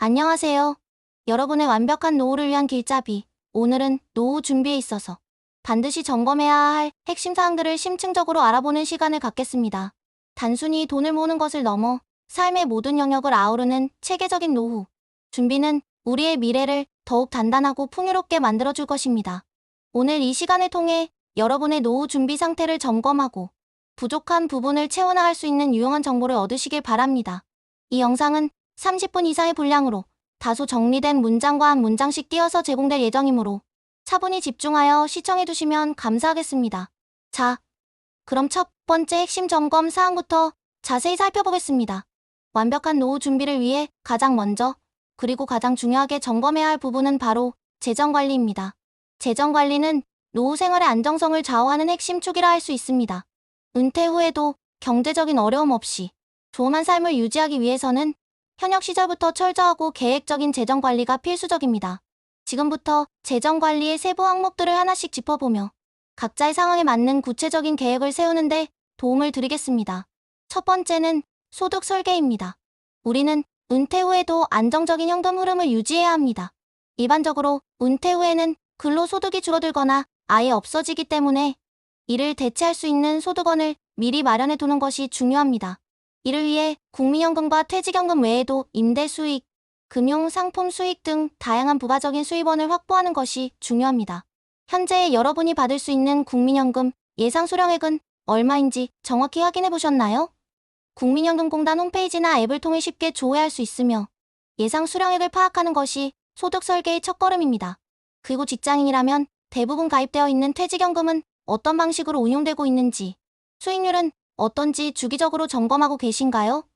안녕하세요. 여러분의 완벽한 노후를 위한 길잡이. 오늘은 노후 준비에 있어서 반드시 점검해야 할 핵심 사항들을 심층적으로 알아보는 시간을 갖겠습니다. 단순히 돈을 모으는 것을 넘어 삶의 모든 영역을 아우르는 체계적인 노후 준비는 우리의 미래를 더욱 단단하고 풍요롭게 만들어줄 것입니다. 오늘 이 시간을 통해 여러분의 노후 준비 상태를 점검하고 부족한 부분을 채워나갈 수 있는 유용한 정보를 얻으시길 바랍니다. 이 영상은 30분 이상의 분량으로 다소 정리된 문장과 한 문장씩 띄어서 제공될 예정이므로 차분히 집중하여 시청해주시면 감사하겠습니다. 자, 그럼 첫 번째 핵심 점검 사항부터 자세히 살펴보겠습니다. 완벽한 노후 준비를 위해 가장 먼저 그리고 가장 중요하게 점검해야 할 부분은 바로 재정관리입니다. 재정관리는 노후 생활의 안정성을 좌우하는 핵심 축이라 할 수 있습니다. 은퇴 후에도 경제적인 어려움 없이 조엄한 삶을 유지하기 위해서는 현역 시절부터 철저하고 계획적인 재정 관리가 필수적입니다. 지금부터 재정 관리의 세부 항목들을 하나씩 짚어보며 각자의 상황에 맞는 구체적인 계획을 세우는 데 도움을 드리겠습니다. 첫 번째는 소득 설계입니다. 우리는 은퇴 후에도 안정적인 현금 흐름을 유지해야 합니다. 일반적으로 은퇴 후에는 근로소득이 줄어들거나 아예 없어지기 때문에 이를 대체할 수 있는 소득원을 미리 마련해 두는 것이 중요합니다. 이를 위해 국민연금과 퇴직연금 외에도 임대 수익, 금융 상품 수익 등 다양한 부가적인 수입원을 확보하는 것이 중요합니다. 현재 여러분이 받을 수 있는 국민연금 예상 수령액은 얼마인지 정확히 확인해 보셨나요? 국민연금공단 홈페이지나 앱을 통해 쉽게 조회할 수 있으며 예상 수령액을 파악하는 것이 소득 설계의 첫걸음입니다. 그리고 직장인이라면 대부분 가입되어 있는 퇴직연금은 어떤 방식으로 운용되고 있는지, 수익률은 어떤지 주기적으로 점검하고 계신가요?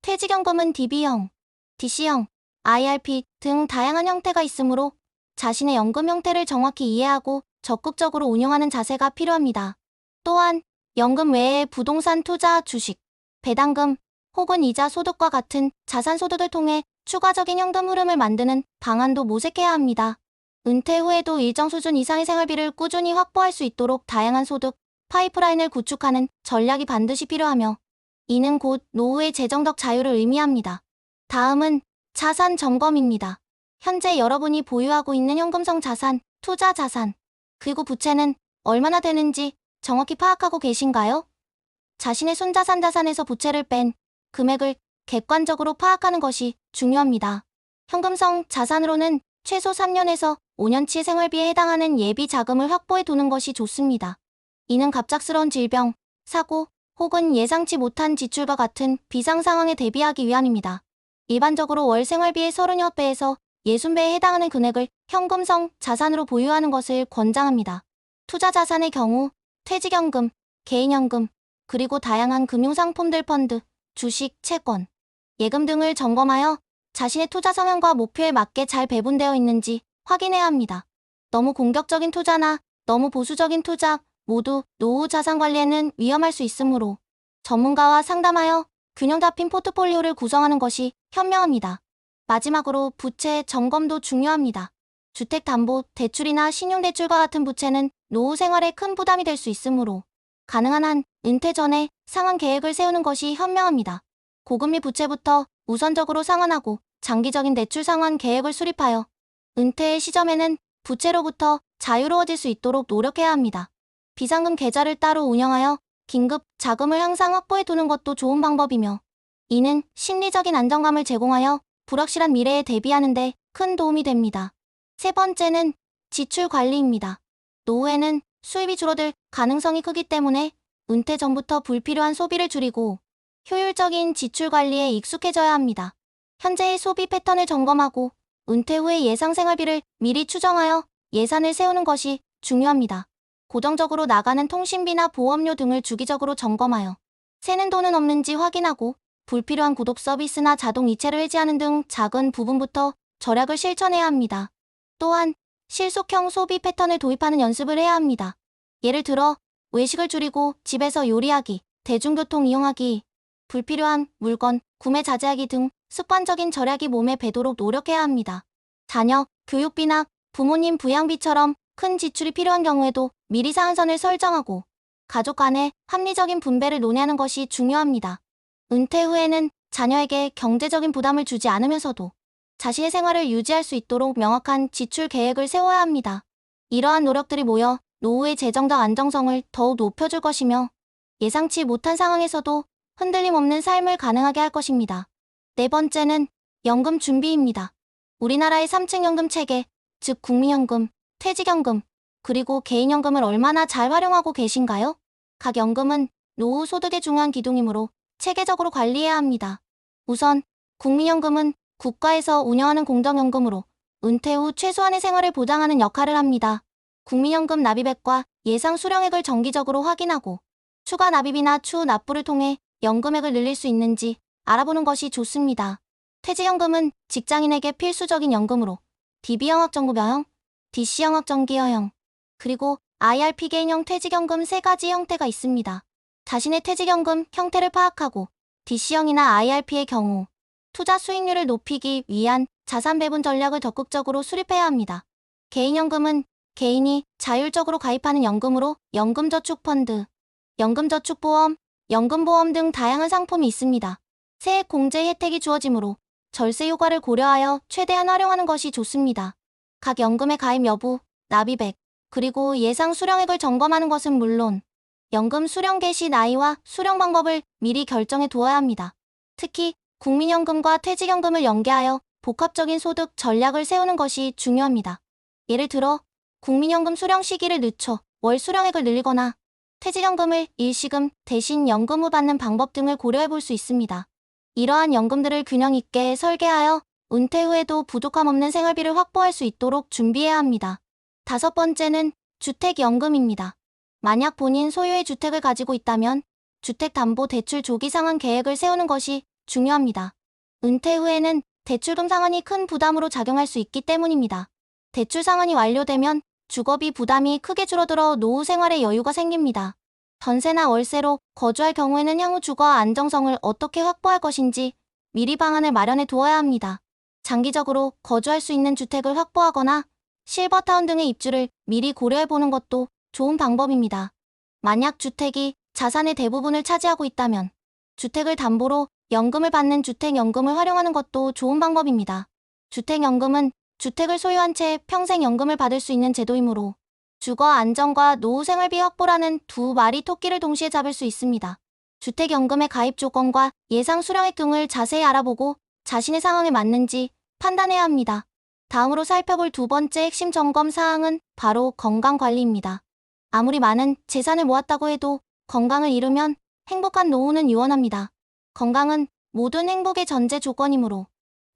퇴직연금은 DB형, DC형, IRP 등 다양한 형태가 있으므로 자신의 연금 형태를 정확히 이해하고 적극적으로 운용하는 자세가 필요합니다. 또한 연금 외에 부동산 투자, 주식, 배당금 혹은 이자 소득과 같은 자산 소득을 통해 추가적인 현금 흐름을 만드는 방안도 모색해야 합니다. 은퇴 후에도 일정 수준 이상의 생활비를 꾸준히 확보할 수 있도록 다양한 소득 파이프라인을 구축하는 전략이 반드시 필요하며 이는 곧 노후의 재정적 자유를 의미합니다. 다음은 자산 점검입니다. 현재 여러분이 보유하고 있는 현금성 자산, 투자 자산, 그리고 부채는 얼마나 되는지 정확히 파악하고 계신가요? 자신의 순자산 자산에서 부채를 뺀 금액을 객관적으로 파악하는 것이 중요합니다. 현금성 자산으로는 최소 3년에서 5년치의 생활비에 해당하는 예비 자금을 확보해 두는 것이 좋습니다. 이는 갑작스러운 질병, 사고, 혹은 예상치 못한 지출과 같은 비상 상황에 대비하기 위함입니다. 일반적으로 월 생활비의 36배에서 60배에 해당하는 금액을 현금성 자산으로 보유하는 것을 권장합니다. 투자 자산의 경우 퇴직연금, 개인연금, 그리고 다양한 금융상품들 펀드, 주식, 채권, 예금 등을 점검하여 자신의 투자 성향과 목표에 맞게 잘 배분되어 있는지 확인해야 합니다. 너무 공격적인 투자나 너무 보수적인 투자 모두 노후 자산 관리에는 위험할 수 있으므로 전문가와 상담하여 균형 잡힌 포트폴리오를 구성하는 것이 현명합니다. 마지막으로 부채 점검도 중요합니다. 주택담보대출이나 신용대출과 같은 부채는 노후 생활에 큰 부담이 될 수 있으므로 가능한 한 은퇴 전에 상환 계획을 세우는 것이 현명합니다. 고금리 부채부터 우선적으로 상환하고 장기적인 대출 상환 계획을 수립하여 은퇴의 시점에는 부채로부터 자유로워질 수 있도록 노력해야 합니다. 비상금 계좌를 따로 운영하여 긴급 자금을 항상 확보해 두는 것도 좋은 방법이며 이는 심리적인 안정감을 제공하여 불확실한 미래에 대비하는 데 큰 도움이 됩니다. 세 번째는 지출 관리입니다. 노후에는 수입이 줄어들 가능성이 크기 때문에 은퇴 전부터 불필요한 소비를 줄이고 효율적인 지출 관리에 익숙해져야 합니다. 현재의 소비 패턴을 점검하고 은퇴 후의 예상 생활비를 미리 추정하여 예산을 세우는 것이 중요합니다. 고정적으로 나가는 통신비나 보험료 등을 주기적으로 점검하여 새는 돈은 없는지 확인하고 불필요한 구독 서비스나 자동 이체를 해지하는 등 작은 부분부터 절약을 실천해야 합니다. 또한 실속형 소비 패턴을 도입하는 연습을 해야 합니다. 예를 들어 외식을 줄이고 집에서 요리하기, 대중교통 이용하기, 불필요한 물건 구매 자제하기 등 습관적인 절약이 몸에 배도록 노력해야 합니다. 자녀 교육비나 부모님 부양비처럼 큰 지출이 필요한 경우에도 미리 상한선을 설정하고 가족 간의 합리적인 분배를 논의하는 것이 중요합니다. 은퇴 후에는 자녀에게 경제적인 부담을 주지 않으면서도 자신의 생활을 유지할 수 있도록 명확한 지출 계획을 세워야 합니다. 이러한 노력들이 모여 노후의 재정적 안정성을 더욱 높여줄 것이며 예상치 못한 상황에서도 흔들림 없는 삶을 가능하게 할 것입니다. 네 번째는 연금 준비입니다. 우리나라의 3층 연금 체계, 즉 국민연금, 퇴직연금, 그리고 개인연금을 얼마나 잘 활용하고 계신가요? 각 연금은 노후 소득의 중요한 기둥이므로 체계적으로 관리해야 합니다. 우선 국민연금은 국가에서 운영하는 공적연금으로 은퇴 후 최소한의 생활을 보장하는 역할을 합니다. 국민연금 납입액과 예상 수령액을 정기적으로 확인하고 추가 납입이나 추후 납부를 통해 연금액을 늘릴 수 있는지 알아보는 것이 좋습니다. 퇴직연금은 직장인에게 필수적인 연금으로 DB형학정급여형, DC형학정기여형, 그리고 IRP 개인형 퇴직연금 세 가지 형태가 있습니다. 자신의 퇴직연금 형태를 파악하고 DC형이나 IRP의 경우 투자 수익률을 높이기 위한 자산 배분 전략을 적극적으로 수립해야 합니다. 개인연금은 개인이 자율적으로 가입하는 연금으로 연금저축펀드, 연금저축보험, 연금보험 등 다양한 상품이 있습니다. 세액 공제 혜택이 주어지므로 절세 효과를 고려하여 최대한 활용하는 것이 좋습니다. 각 연금의 가입 여부, 납입액, 그리고 예상 수령액을 점검하는 것은 물론 연금 수령 개시 나이와 수령 방법을 미리 결정해 두어야 합니다. 특히 국민연금과 퇴직연금을 연계하여 복합적인 소득 전략을 세우는 것이 중요합니다. 예를 들어 국민연금 수령 시기를 늦춰 월 수령액을 늘리거나 퇴직연금을 일시금 대신 연금 후 받는 방법 등을 고려해 볼 수 있습니다. 이러한 연금들을 균형 있게 설계하여 은퇴 후에도 부족함 없는 생활비를 확보할 수 있도록 준비해야 합니다. 다섯 번째는 주택연금입니다. 만약 본인 소유의 주택을 가지고 있다면 주택담보대출 조기 상환 계획을 세우는 것이 중요합니다. 은퇴 후에는 대출금 상환이 큰 부담으로 작용할 수 있기 때문입니다. 대출 상환이 완료되면 주거비 부담이 크게 줄어들어 노후 생활에 여유가 생깁니다. 전세나 월세로 거주할 경우에는 향후 주거 안정성을 어떻게 확보할 것인지 미리 방안을 마련해 두어야 합니다. 장기적으로 거주할 수 있는 주택을 확보하거나 실버타운 등의 입주를 미리 고려해보는 것도 좋은 방법입니다. 만약 주택이 자산의 대부분을 차지하고 있다면 주택을 담보로 연금을 받는 주택연금을 활용하는 것도 좋은 방법입니다. 주택연금은 주택을 소유한 채 평생 연금을 받을 수 있는 제도이므로 주거 안정과 노후 생활비 확보라는 두 마리 토끼를 동시에 잡을 수 있습니다. 주택연금의 가입 조건과 예상 수령액 등을 자세히 알아보고 자신의 상황에 맞는지 판단해야 합니다. 다음으로 살펴볼 두 번째 핵심 점검 사항은 바로 건강관리입니다. 아무리 많은 재산을 모았다고 해도 건강을 잃으면 행복한 노후는 유언합니다. 건강은 모든 행복의 전제 조건이므로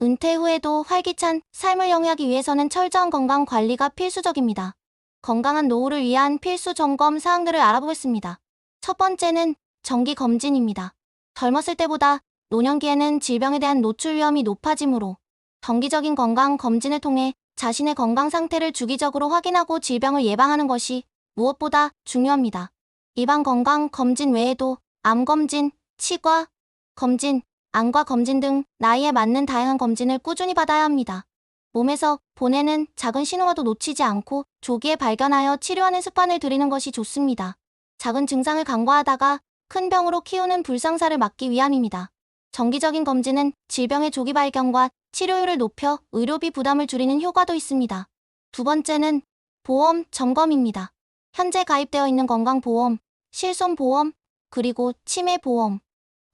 은퇴 후에도 활기찬 삶을 영위하기 위해서는 철저한 건강 관리가 필수적입니다. 건강한 노후를 위한 필수 점검 사항들을 알아보겠습니다. 첫 번째는 정기 검진입니다. 젊었을 때보다 노년기에는 질병에 대한 노출 위험이 높아지므로 정기적인 건강 검진을 통해 자신의 건강 상태를 주기적으로 확인하고 질병을 예방하는 것이 무엇보다 중요합니다. 일반 건강 검진 외에도 암 검진, 치과 검진, 안과 검진 등 나이에 맞는 다양한 검진을 꾸준히 받아야 합니다. 몸에서 보내는 작은 신호와도 놓치지 않고 조기에 발견하여 치료하는 습관을 들이는 것이 좋습니다. 작은 증상을 간과하다가 큰 병으로 키우는 불상사를 막기 위함입니다. 정기적인 검진은 질병의 조기 발견과 치료율을 높여 의료비 부담을 줄이는 효과도 있습니다. 두 번째는 보험 점검입니다. 현재 가입되어 있는 건강보험, 실손보험, 그리고 치매보험,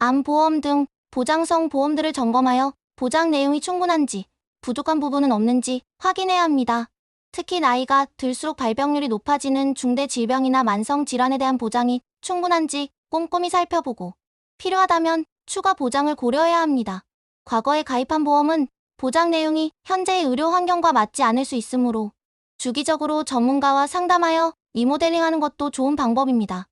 암보험 등 보장성 보험들을 점검하여 보장 내용이 충분한지, 부족한 부분은 없는지 확인해야 합니다. 특히 나이가 들수록 발병률이 높아지는 중대 질병이나 만성 질환에 대한 보장이 충분한지 꼼꼼히 살펴보고 필요하다면 추가 보장을 고려해야 합니다. 과거에 가입한 보험은 보장 내용이 현재의 의료 환경과 맞지 않을 수 있으므로 주기적으로 전문가와 상담하여 리모델링하는 것도 좋은 방법입니다.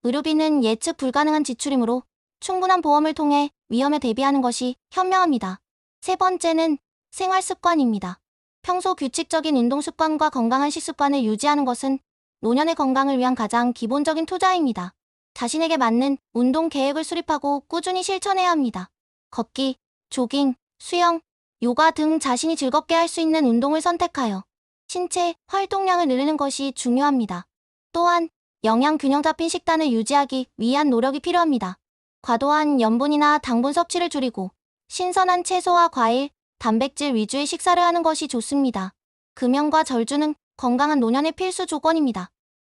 의료비는 예측 불가능한 지출이므로 충분한 보험을 통해 위험에 대비하는 것이 현명합니다. 세 번째는 생활 습관입니다. 평소 규칙적인 운동 습관과 건강한 식습관을 유지하는 것은 노년의 건강을 위한 가장 기본적인 투자입니다. 자신에게 맞는 운동 계획을 수립하고 꾸준히 실천해야 합니다. 걷기, 조깅, 수영, 요가 등 자신이 즐겁게 할 수 있는 운동을 선택하여 신체 활동량을 늘리는 것이 중요합니다. 또한 영양 균형 잡힌 식단을 유지하기 위한 노력이 필요합니다. 과도한 염분이나 당분 섭취를 줄이고 신선한 채소와 과일, 단백질 위주의 식사를 하는 것이 좋습니다. 금연과 절주는 건강한 노년의 필수 조건입니다.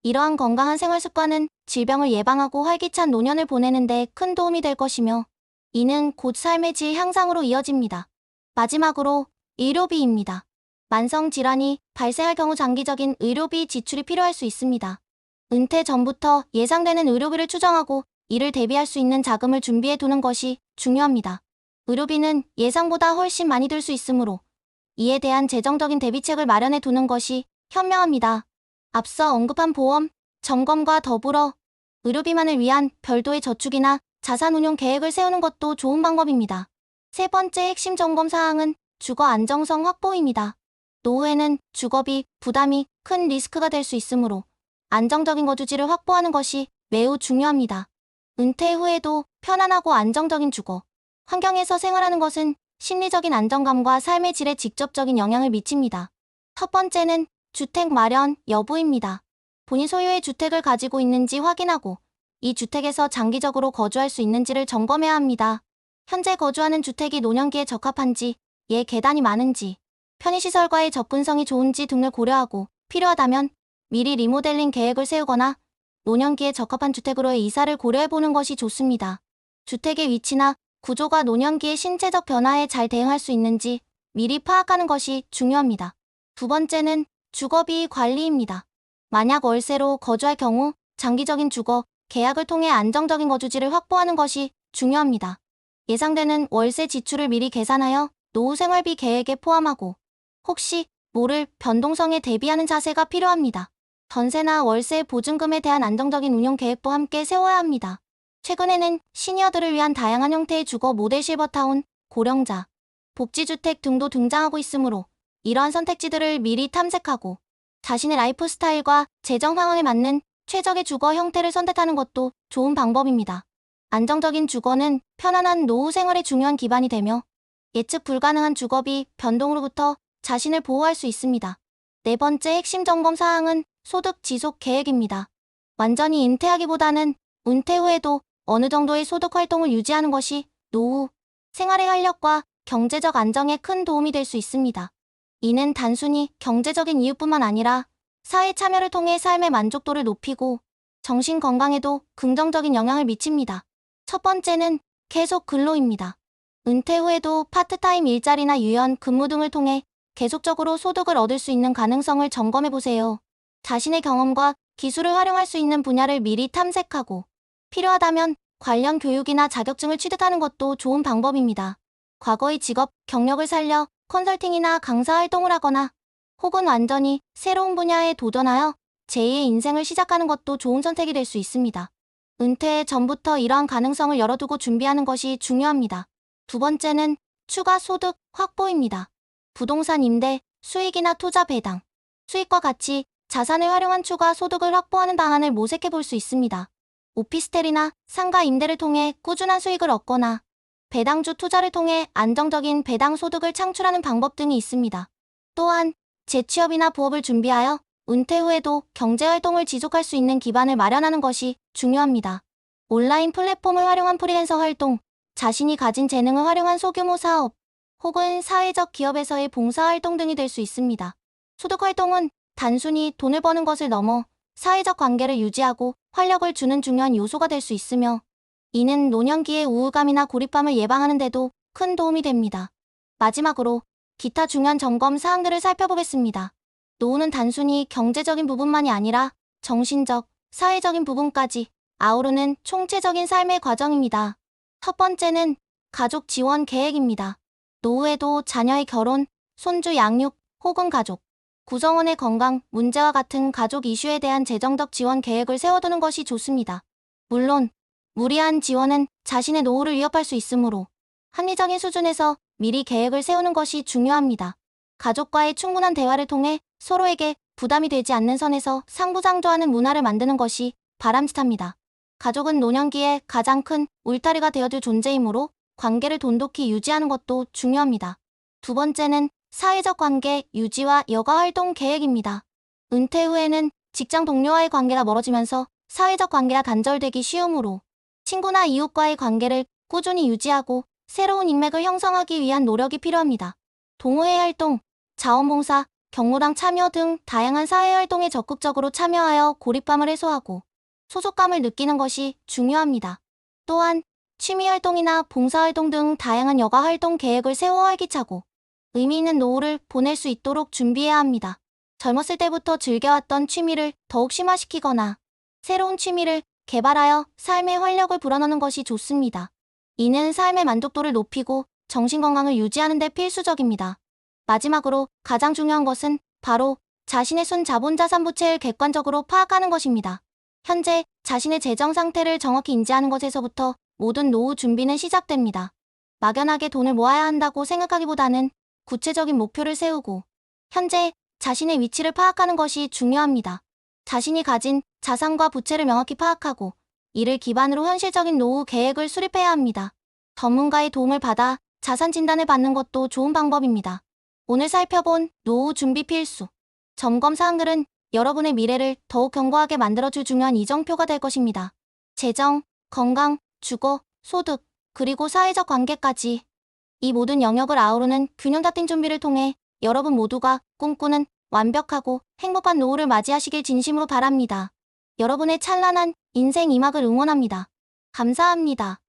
이러한 건강한 생활 습관은 질병을 예방하고 활기찬 노년을 보내는 데 큰 도움이 될 것이며 이는 곧 삶의 질 향상으로 이어집니다. 마지막으로 의료비입니다. 만성 질환이 발생할 경우 장기적인 의료비 지출이 필요할 수 있습니다. 은퇴 전부터 예상되는 의료비를 추정하고 이를 대비할 수 있는 자금을 준비해 두는 것이 중요합니다. 의료비는 예상보다 훨씬 많이 들 수 있으므로 이에 대한 재정적인 대비책을 마련해 두는 것이 현명합니다. 앞서 언급한 보험, 점검과 더불어 의료비만을 위한 별도의 저축이나 자산운용 계획을 세우는 것도 좋은 방법입니다. 세 번째 핵심 점검 사항은 주거 안정성 확보입니다. 노후에는 주거비 부담이 큰 리스크가 될 수 있으므로 안정적인 거주지를 확보하는 것이 매우 중요합니다. 은퇴 후에도 편안하고 안정적인 주거 환경에서 생활하는 것은 심리적인 안정감과 삶의 질에 직접적인 영향을 미칩니다. 첫 번째는 주택 마련 여부입니다. 본인 소유의 주택을 가지고 있는지 확인하고 이 주택에서 장기적으로 거주할 수 있는지를 점검해야 합니다. 현재 거주하는 주택이 노년기에 적합한지, 예 계단이 많은지, 편의시설과의 접근성이 좋은지 등을 고려하고 필요하다면 미리 리모델링 계획을 세우거나 노년기에 적합한 주택으로의 이사를 고려해보는 것이 좋습니다. 주택의 위치나 구조가 노년기의 신체적 변화에 잘 대응할 수 있는지 미리 파악하는 것이 중요합니다. 두 번째는 주거비 관리입니다. 만약 월세로 거주할 경우 장기적인 주거 계약을 통해 안정적인 거주지를 확보하는 것이 중요합니다. 예상되는 월세 지출을 미리 계산하여 노후 생활비 계획에 포함하고 혹시 모를 변동성에 대비하는 자세가 필요합니다. 전세나 월세 보증금에 대한 안정적인 운용 계획도 함께 세워야 합니다. 최근에는 시니어들을 위한 다양한 형태의 주거 모델 실버타운, 고령자, 복지주택 등도 등장하고 있으므로 이러한 선택지들을 미리 탐색하고 자신의 라이프 스타일과 재정 상황에 맞는 최적의 주거 형태를 선택하는 것도 좋은 방법입니다. 안정적인 주거는 편안한 노후 생활의 중요한 기반이 되며 예측 불가능한 주거비 변동으로부터 자신을 보호할 수 있습니다. 네 번째 핵심 점검 사항은 소득 지속 계획입니다. 완전히 은퇴하기보다는 은퇴 후에도 어느 정도의 소득 활동을 유지하는 것이 노후 생활의 활력과 경제적 안정에 큰 도움이 될 수 있습니다. 이는 단순히 경제적인 이유뿐만 아니라 사회 참여를 통해 삶의 만족도를 높이고 정신 건강에도 긍정적인 영향을 미칩니다. 첫 번째는 계속 근로입니다. 은퇴 후에도 파트타임 일자리나 유연 근무 등을 통해 계속적으로 소득을 얻을 수 있는 가능성을 점검해보세요. 자신의 경험과 기술을 활용할 수 있는 분야를 미리 탐색하고 필요하다면 관련 교육이나 자격증을 취득하는 것도 좋은 방법입니다. 과거의 직업, 경력을 살려 컨설팅이나 강사 활동을 하거나 혹은 완전히 새로운 분야에 도전하여 제2의 인생을 시작하는 것도 좋은 선택이 될 수 있습니다. 은퇴 전부터 이러한 가능성을 열어두고 준비하는 것이 중요합니다. 두 번째는 추가 소득 확보입니다. 부동산 임대, 수익이나 투자 배당, 수익과 같이 자산을 활용한 추가 소득을 확보하는 방안을 모색해 볼 수 있습니다. 오피스텔이나 상가 임대를 통해 꾸준한 수익을 얻거나 배당주 투자를 통해 안정적인 배당 소득을 창출하는 방법 등이 있습니다. 또한 재취업이나 부업을 준비하여 은퇴 후에도 경제활동을 지속할 수 있는 기반을 마련하는 것이 중요합니다. 온라인 플랫폼을 활용한 프리랜서 활동, 자신이 가진 재능을 활용한 소규모 사업, 혹은 사회적 기업에서의 봉사활동 등이 될 수 있습니다. 소득활동은 단순히 돈을 버는 것을 넘어 사회적 관계를 유지하고 활력을 주는 중요한 요소가 될 수 있으며 이는 노년기의 우울감이나 고립감을 예방하는 데도 큰 도움이 됩니다. 마지막으로 기타 중요한 점검 사항들을 살펴보겠습니다. 노후는 단순히 경제적인 부분만이 아니라 정신적, 사회적인 부분까지 아우르는 총체적인 삶의 과정입니다. 첫 번째는 가족 지원 계획입니다. 노후에도 자녀의 결혼, 손주 양육, 혹은 가족, 구성원의 건강, 문제와 같은 가족 이슈에 대한 재정적 지원 계획을 세워두는 것이 좋습니다. 물론 무리한 지원은 자신의 노후를 위협할 수 있으므로 합리적인 수준에서 미리 계획을 세우는 것이 중요합니다. 가족과의 충분한 대화를 통해 서로에게 부담이 되지 않는 선에서 상부상조하는 문화를 만드는 것이 바람직합니다. 가족은 노년기에 가장 큰 울타리가 되어줄 존재이므로 관계를 돈독히 유지하는 것도 중요합니다. 두 번째는 사회적 관계 유지와 여가 활동 계획입니다. 은퇴 후에는 직장 동료와의 관계가 멀어지면서 사회적 관계가 단절되기 쉬우므로 친구나 이웃과의 관계를 꾸준히 유지하고 새로운 인맥을 형성하기 위한 노력이 필요합니다. 동호회 활동, 자원봉사, 경로당 참여 등 다양한 사회활동에 적극적으로 참여하여 고립감을 해소하고 소속감을 느끼는 것이 중요합니다. 또한 취미활동이나 봉사활동 등 다양한 여가활동 계획을 세워 활기차고 의미 있는 노후를 보낼 수 있도록 준비해야 합니다. 젊었을 때부터 즐겨왔던 취미를 더욱 심화시키거나 새로운 취미를 개발하여 삶의 활력을 불어넣는 것이 좋습니다. 이는 삶의 만족도를 높이고 정신건강을 유지하는 데 필수적입니다. 마지막으로 가장 중요한 것은 바로 자신의 순자본자산 부채를 객관적으로 파악하는 것입니다. 현재 자신의 재정 상태를 정확히 인지하는 것에서부터 모든 노후 준비는 시작됩니다. 막연하게 돈을 모아야 한다고 생각하기보다는 구체적인 목표를 세우고 현재 자신의 위치를 파악하는 것이 중요합니다. 자신이 가진 자산과 부채를 명확히 파악하고 이를 기반으로 현실적인 노후 계획을 수립해야 합니다. 전문가의 도움을 받아 자산 진단을 받는 것도 좋은 방법입니다. 오늘 살펴본 노후 준비 필수 점검 사항들은 여러분의 미래를 더욱 견고하게 만들어줄 중요한 이정표가 될 것입니다. 재정, 건강, 주거, 소득, 그리고 사회적 관계까지 이 모든 영역을 아우르는 균형 잡힌 준비를 통해 여러분 모두가 꿈꾸는 완벽하고 행복한 노후를 맞이하시길 진심으로 바랍니다. 여러분의 찬란한 인생 이막을 응원합니다. 감사합니다.